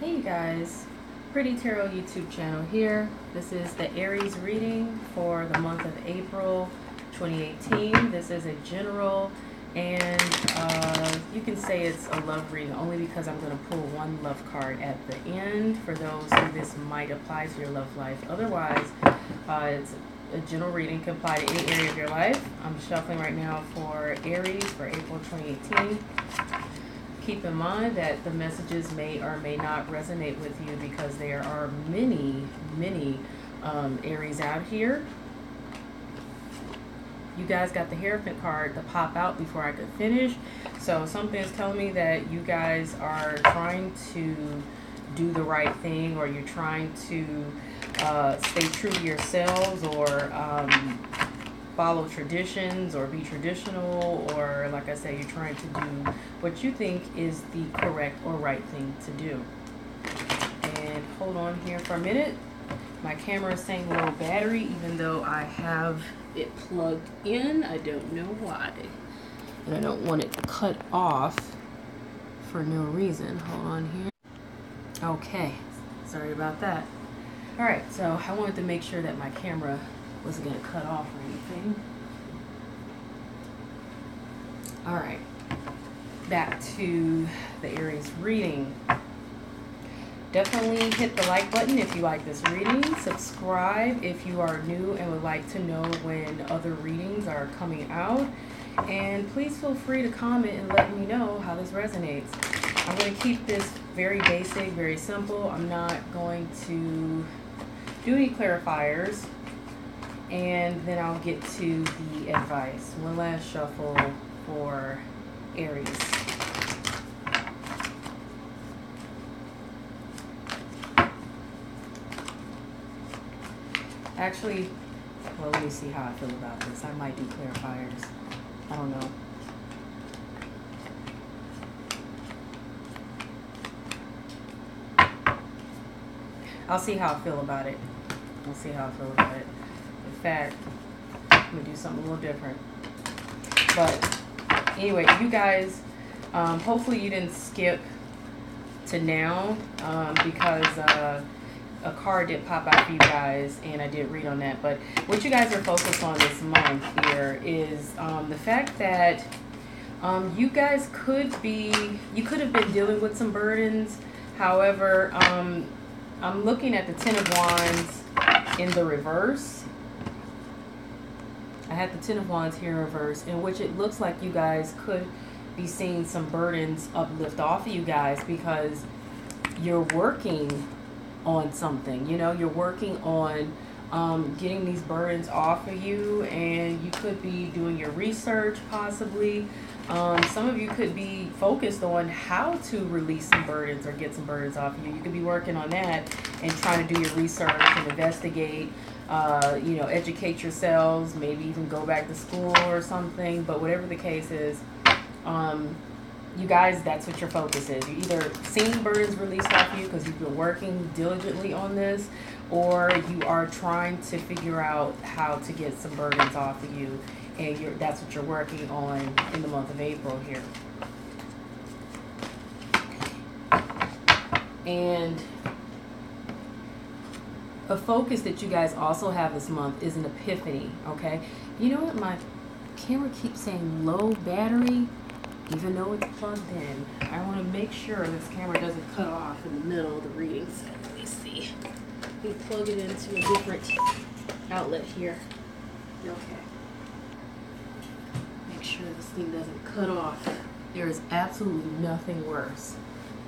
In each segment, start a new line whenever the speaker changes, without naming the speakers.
Hey you guys, Pretty Tarot YouTube channel here. This is the Aries reading for the month of April 2018. This is a general and you can say it's a love reading only because I'm going to pull one love card at the end for those who this might apply to your love life. Otherwise, it's a general reading, can apply to any area of your life. I'm shuffling right now for Aries for April 2018. Keep in mind that the messages may or may not resonate with you because there are many Aries out here. You guys got the Hierophant card to pop out before I could finish. So something is telling me that you guys are trying to do the right thing, or you're trying to stay true to yourselves, or follow traditions, or be traditional, or like I say, you're trying to do what you think is the correct or right thing to do. And hold on here for a minute. My camera is saying low battery even though I have it plugged in. I don't know why. And I don't want it cut off for no reason. Hold on here. Okay, sorry about that. Alright, so I wanted to make sure that my camera wasn't going to cut off or anything. Alright, back to the Aries reading. Definitely hit the like button if you like this reading. Subscribe if you are new and would like to know when other readings are coming out. And please feel free to comment and let me know how this resonates. I'm going to keep this very basic, very simple. I'm not going to do any clarifiers. And then I'll get to the advice. One last shuffle for Aries. Actually, well, let me see how I feel about this. I might do clarifiers. I don't know. I'll see how I feel about it. I'll see how I feel about it. In fact, I'm going to do something a little different. But anyway, you guys, hopefully you didn't skip to now because a card did pop out for you guys and I did read on that. But what you guys are focused on this month here is the fact that you guys could have been dealing with some burdens. However, I'm looking at the Ten of Wands in the reverse. I had the Ten of Wands here in reverse, in which it looks like you guys could be seeing some burdens uplift off of you guys because you're working on something. You know, you're working on getting these burdens off of you, and you could be doing your research possibly. Some of you could be focused on how to release some burdens or get some burdens off of you. You could be working on that and trying to do your research and investigate, you know, educate yourselves, maybe even go back to school or something. But whatever the case is, you guys, that's what your focus is. You're either seeing burdens released off you because you've been working diligently on this, or you are trying to figure out how to get some burdens off of you. And that's what you're working on in the month of April here. And a focus that you guys also have this month is an epiphany, okay? You know what? My camera keeps saying low battery, even though it's plugged in. I want to make sure this camera doesn't cut off in the middle of the reading. So let me see. Let me plug it into a different outlet here. Okay. Make sure this thing doesn't cut off. There is absolutely nothing worse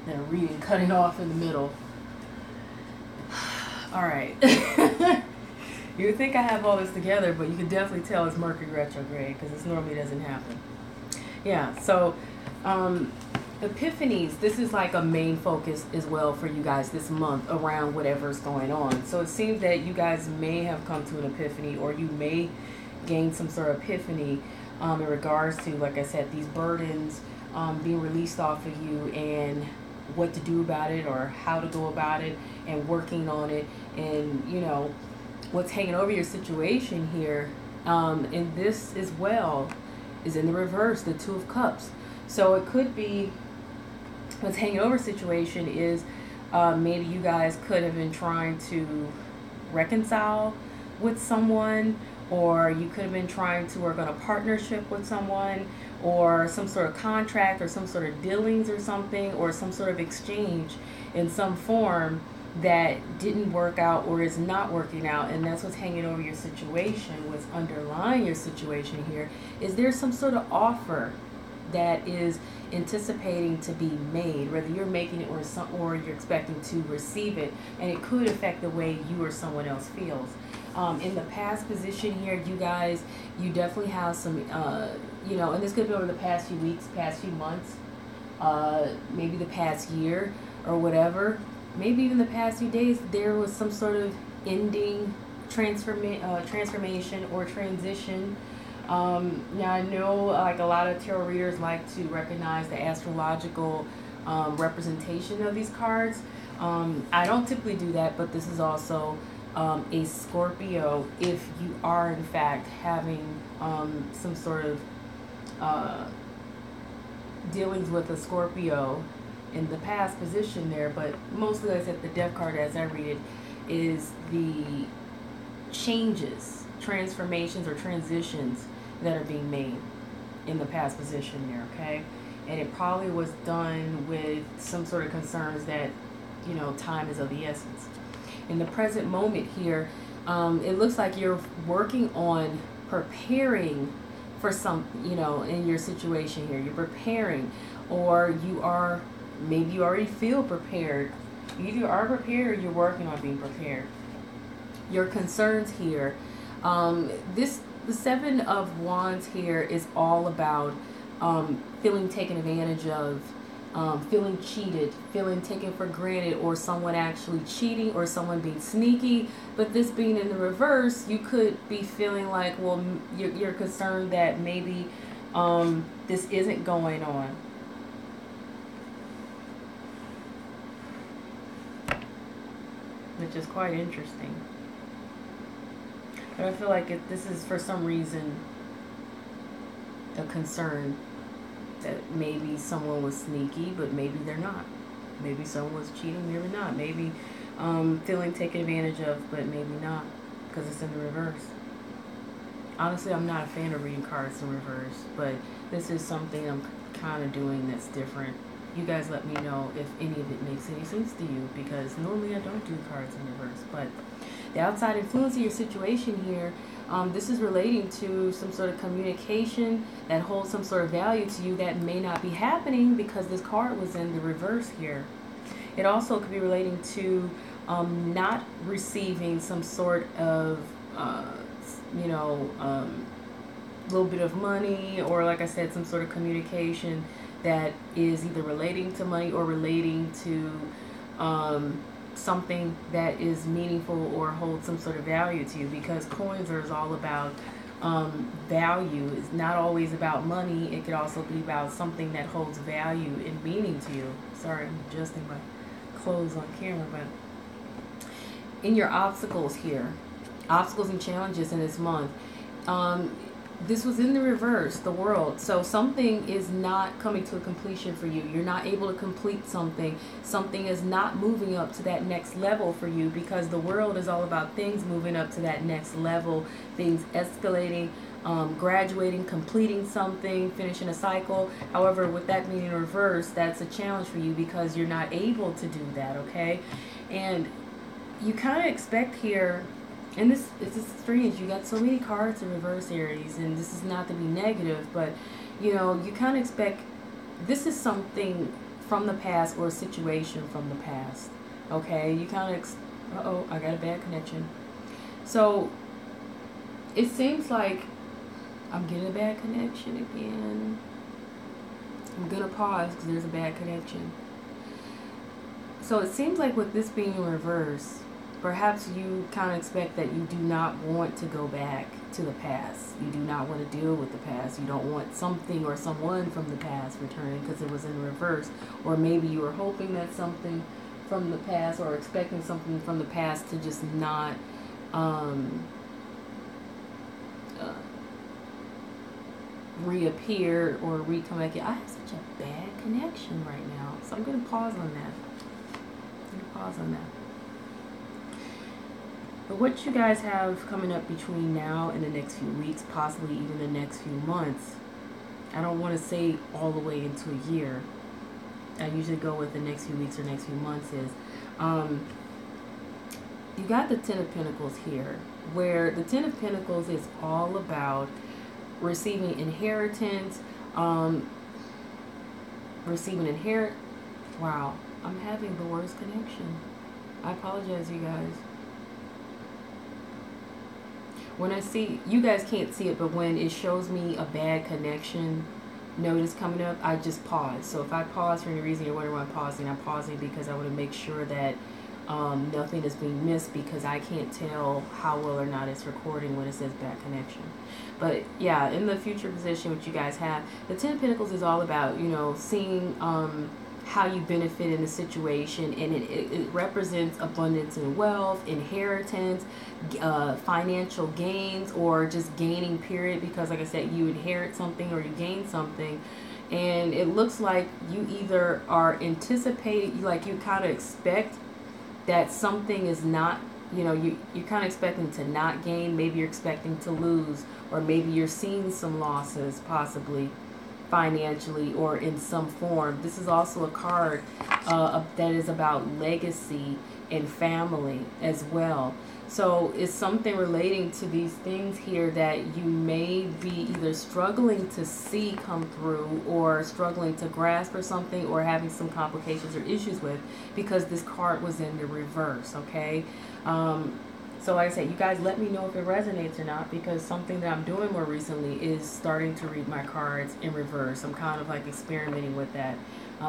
than a reading cutting off in the middle. Alright. You would think I have all this together, but you can definitely tell it's Mercury retrograde because this normally doesn't happen. Yeah, so epiphanies, this is like a main focus as well for you guys this month around whatever's going on. So it seems that you guys may have come to an epiphany, or you may gain some sort of epiphany in regards to, like I said, these burdens being released off of you, and what to do about it, or how to go about it, and working on it, and you know what's hanging over your situation here. And this as well is in the reverse, the Two of Cups. So it could be what's hanging over situation is Maybe you guys could have been trying to reconcile with someone, or you could have been trying to work on a partnership with someone, or some sort of contract, or some sort of dealings, or something, or some sort of exchange in some form that didn't work out or is not working out. And that's what's hanging over your situation. What's underlying your situation here is there's some sort of offer that is anticipating to be made, whether you're making it or you're expecting to receive it, and it could affect the way you or someone else feels. In the past position here, you guys, you definitely have some, and this could be over the past few weeks, past few months, maybe the past year or whatever, maybe even the past few days, there was some sort of ending, transformation or transition. Now I know like a lot of tarot readers like to recognize the astrological representation of these cards. I don't typically do that, but this is also a Scorpio. If you are in fact having some sort of dealings with a Scorpio in the past position there, but mostly, like I said, the Death card as I read it is the changes, transformations, or transitions that are being made in the past position there, okay? And it probably was done with some sort of concerns that, time is of the essence. In the present moment here, it looks like you're working on preparing for some, in your situation here. You're preparing, or maybe you already feel prepared. You either are prepared or you're working on being prepared. Your concerns here, the Seven of Wands here is all about feeling taken advantage of, feeling cheated, feeling taken for granted, or someone actually cheating, or someone being sneaky. But this being in the reverse, you could be feeling like, well, you're concerned that maybe this isn't going on. Which is quite interesting. But I feel like this is for some reason a concern that maybe someone was sneaky, but maybe they're not. Maybe someone was cheating, maybe not. Maybe feeling taken advantage of, but maybe not, because it's in the reverse. Honestly, I'm not a fan of reading cards in reverse, but this is something I'm kind of doing that's different. You guys let me know if any of it makes any sense to you, because normally I don't do cards in reverse. But the outside influence of your situation here, this is relating to some sort of communication that holds some sort of value to you that may not be happening because this card was in the reverse here. It also could be relating to not receiving some sort of, little bit of money, or like I said, some sort of communication that is either relating to money or relating to something that is meaningful or holds some sort of value to you, because coins are all about value. It's not always about money. It could also be about something that holds value and meaning to you. Sorry, I'm adjusting my clothes on camera. But in your obstacles here, obstacles and challenges in this month, this was in the reverse, the World. So something is not coming to a completion for you. You're not able to complete something. Something is not moving up to that next level for you, because the World is all about things moving up to that next level, things escalating, graduating, completing something, finishing a cycle. However, with that being in reverse, that's a challenge for you because you're not able to do that, okay? And you kind of expect here, and this is strange, you got so many cards in reverse, Aries, and this is not to be negative, but you kind of expect, this is something from the past or a situation from the past, okay? You kind of, uh-oh, I got a bad connection. So it seems like I'm getting a bad connection again. I'm gonna pause because there's a bad connection. So it seems like with this being in reverse, perhaps you kind of expect that you do not want to go back to the past. You do not want to deal with the past. You don't want something or someone from the past returning because it was in reverse. Or maybe you were hoping that something from the past, or expecting something from the past to just not reappear or re-come back. I have such a bad connection right now, so I'm going to pause on that. pause on that. But what you guys have coming up between now and the next few weeks, possibly even the next few months, I don't want to say all the way into a year. I usually go with the next few weeks or next few months is, you got the Ten of Pentacles here, where the Ten of Pentacles is all about receiving inheritance, wow, I'm having the worst connection. I apologize, you guys. When I see, you guys can't see it, but when it shows me a bad connection notice coming up, I just pause. So if I pause for any reason, you're wondering why I'm pausing because I want to make sure that nothing is being missed, because I can't tell how well or not it's recording when it says bad connection. But yeah, in the future position, what you guys have, the Ten of Pentacles is all about, you know, seeing how you benefit in the situation, and it represents abundance and wealth, inheritance, financial gains, or just gaining, period, because like I said, you inherit something or you gain something. And it looks like you either are anticipating, like you kind of expect that something is not, you know, you're kind of expecting to not gain, maybe you're expecting to lose, or maybe you're seeing some losses, possibly financially or in some form. This is also a card that is about legacy and family as well. So it's something relating to these things here that you may be either struggling to see come through, or struggling to grasp or something, or having some complications or issues with, because this card was in the reverse, okay? So like I said, you guys let me know if it resonates or not, because something that I'm doing more recently is starting to read my cards in reverse. I'm kind of like experimenting with that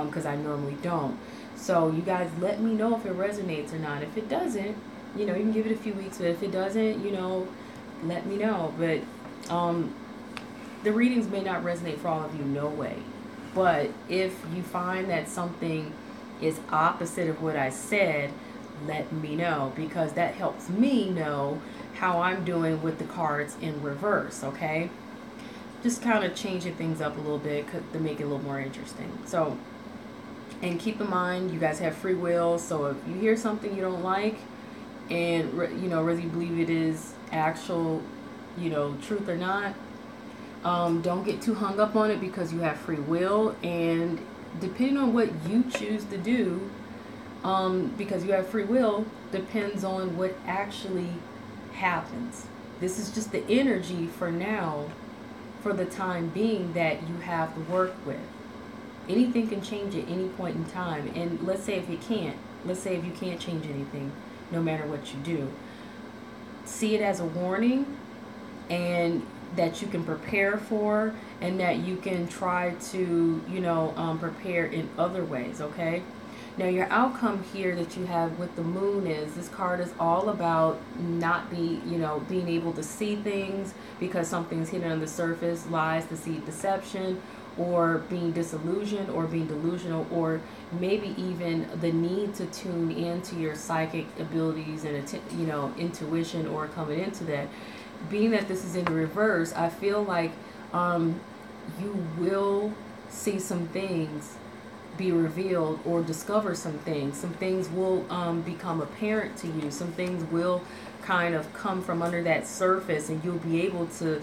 because I normally don't. So you guys let me know if it resonates or not. If it doesn't, you know, you can give it a few weeks, but if it doesn't, you know, let me know. But the readings may not resonate for all of you, no way. But if you find that something is opposite of what I said, let me know, because that helps me know how I'm doing with the cards in reverse, okay? Just kind of changing things up a little bit to make it a little more interesting. So, and keep in mind, you guys have free will, so if you hear something you don't like, and, you know, whether you believe it is actual, you know, truth or not, don't get too hung up on it, because you have free will, and depending on what you choose to do, because you have free will, depends on what actually happens. This is just the energy for now, for the time being, that you have to work with. Anything can change at any point in time. And let's say if you can't change anything, no matter what you do, see it as a warning, and that you can prepare for, and that you can try to, you know, prepare in other ways, okay? Now, your outcome here that you have with the moon is, this card is all about being able to see things because something's hidden on the surface, lies, deceit, deception, or being disillusioned, or being delusional, or maybe even the need to tune into your psychic abilities and, you know, intuition, or coming into that. Being that this is in the reverse, I feel like you will see some things be revealed, or discover some things. Some things will become apparent to you. Some things will kind of come from under that surface, and you'll be able to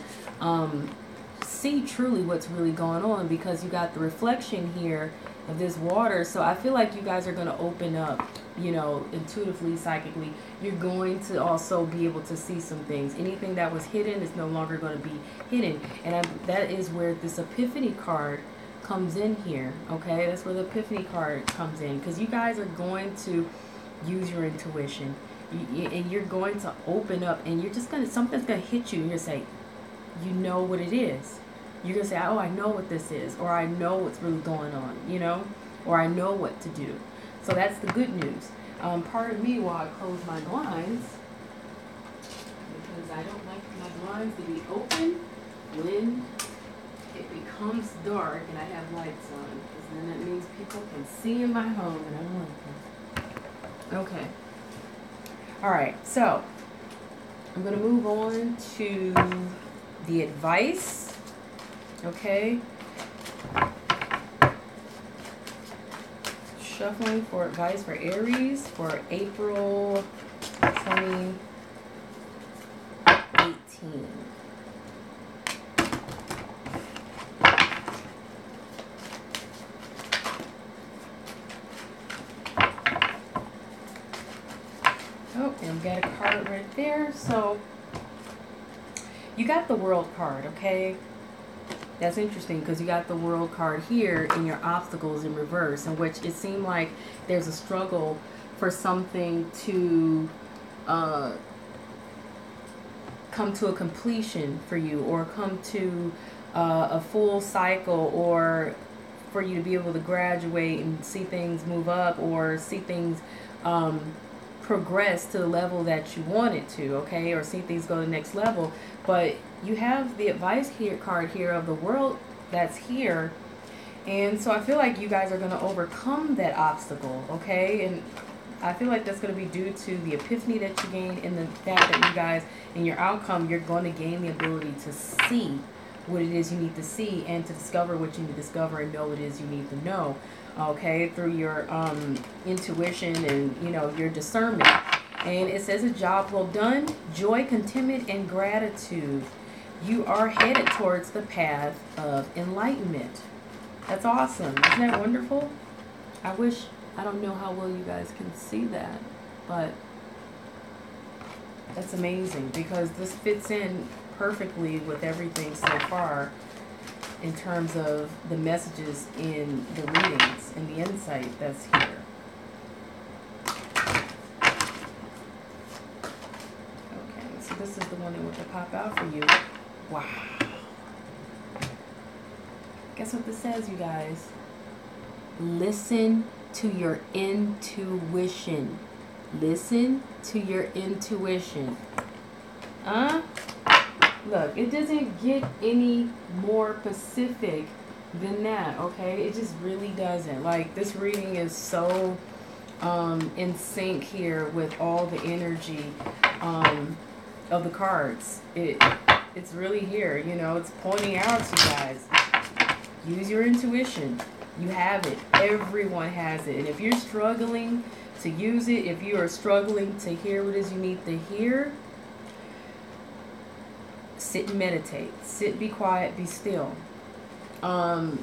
see truly what's really going on, because you got the reflection here of this water. So I feel like you guys are going to open up, you know, intuitively, psychically. You're going to also be able to see some things. Anything that was hidden is no longer going to be hidden. And that is where this Epiphany card comes in here, okay? That's where the Epiphany card comes in, because you guys are going to use your intuition, and you're going to open up, and you're just going to, something's going to hit you, and you're going to say, you know what it is. You're going to say, oh, I know what this is, or I know what's really going on, you know, or I know what to do. So that's the good news. Pardon me while I close my blinds, because I don't like my blinds to be open when it becomes dark and I have lights on, because then that means people can see in my home, and I don't like that. Okay. All right, so I'm going to move on to the advice, okay? shuffling for advice for Aries for April 2018. Oh, and we got a card right there. So you got the World card, okay? That's interesting because you got the World card here in your obstacles in reverse, in which it seemed like there's a struggle for something to come to a completion for you, or come to a full cycle, or for you to be able to graduate and see things move up, or see things progress to the level that you want it to, okay, or see things go to the next level. But you have the advice here card here of the World that's here, and so I feel like you guys are going to overcome that obstacle, okay? And I feel like that's going to be due to the epiphany that you gain, and the fact that you guys, in your outcome, you're going to gain the ability to see what it is you need to see, and to discover what you need to discover, and know what it is you need to know, okay, through your intuition and, you know, your discernment. And it says a job well done, joy, contentment, and gratitude. You are headed towards the path of enlightenment. That's awesome. Isn't that wonderful? I don't know how well you guys can see that, but that's amazing, because this fits in perfectly with everything so far in terms of the messages in the readings and the insight that's here. Okay, so this is the one that will pop out for you. Wow. Guess what this says, you guys? Listen to your intuition. Listen to your intuition. Look, it doesn't get any more specific than that, okay? It just really doesn't. Like, this reading is so in sync here with all the energy of the cards. It's really here, you know, it's pointing out to you guys. Use your intuition. You have it. Everyone has it. And if you're struggling to use it, if you are struggling to hear what it is you need to hear, sit and meditate. Sit, be quiet, be still. And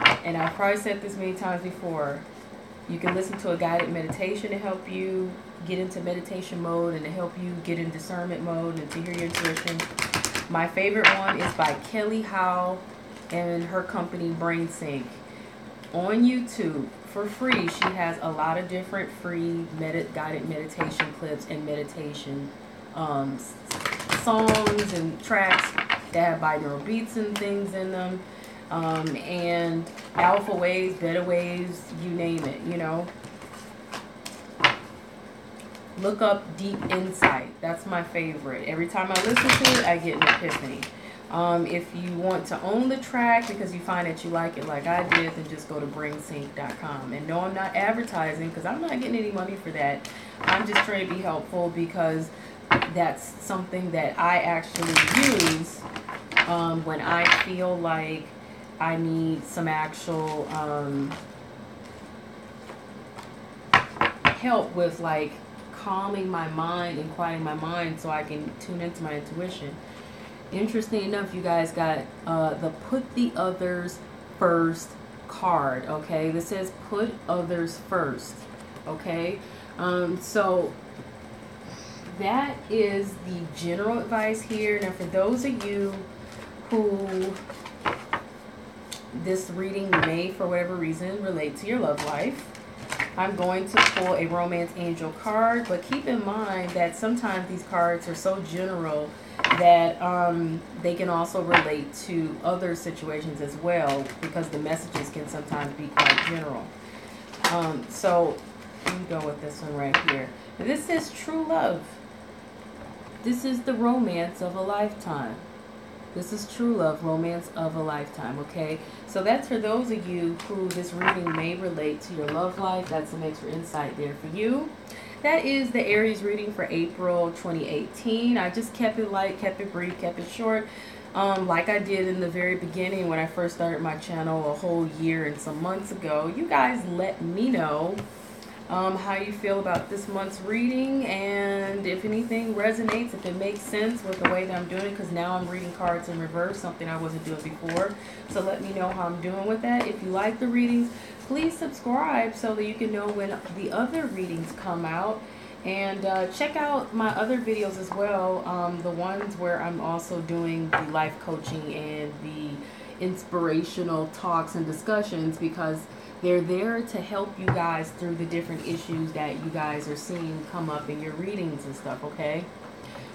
I've probably said this many times before. You can listen to a guided meditation to help you get into meditation mode, and to help you get in discernment mode, and to hear your intuition. My favorite one is by Kelly Howe and her company Brain Sync. On YouTube for free, she has a lot of different free guided meditation clips and meditation songs and tracks that have binaural beats and things in them, and alpha waves, beta waves, you name it, you know. Look up Deep Insight. That's my favorite. Every time I listen to it, I get an epiphany. If you want to own the track because you find that you like it like I did, then just go to brainsync.com. And no, I'm not advertising, because I'm not getting any money for that. I'm just trying to be helpful, because that's something that I actually use when I feel like I need some actual help with, like, calming my mind and quieting my mind so I can tune into my intuition. Interesting enough, you guys got the Put the Others First card, okay? This says put others first, okay? So that is the general advice here. Now, for those of you who this reading may, for whatever reason, relate to your love life, I'm going to pull a Romance Angel card, but keep in mind that sometimes these cards are so general that they can also relate to other situations as well, because the messages can sometimes be quite general. So let me go with this one right here. This is true love. This is the romance of a lifetime. This is true love, romance of a lifetime, okay? So that's for those of you who this reading may relate to your love life. That's some extra insight there for you. That is the Aries reading for April 2018. I just kept it light, kept it brief, kept it short. Like I did in the very beginning when I first started my channel a whole year and some months ago, you guys let me know how you feel about this month's reading, and if anything resonates, if it makes sense with the way that I'm doing it, because now I'm reading cards in reverse, something I wasn't doing before. So let me know how I'm doing with that. If you like the readings, please subscribe so that you can know when the other readings come out. And check out my other videos as well, the ones where I'm also doing the life coaching and the inspirational talks and discussions, because they're there to help you guys through the different issues that you guys are seeing come up in your readings and stuff, okay?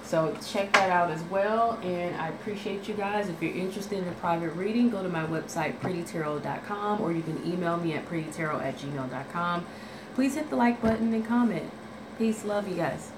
So check that out as well, and I appreciate you guys. If you're interested in a private reading, go to my website, prettytarot.com, or you can email me at prettytarot@gmail.com. Please hit the like button and comment. Peace, love you guys.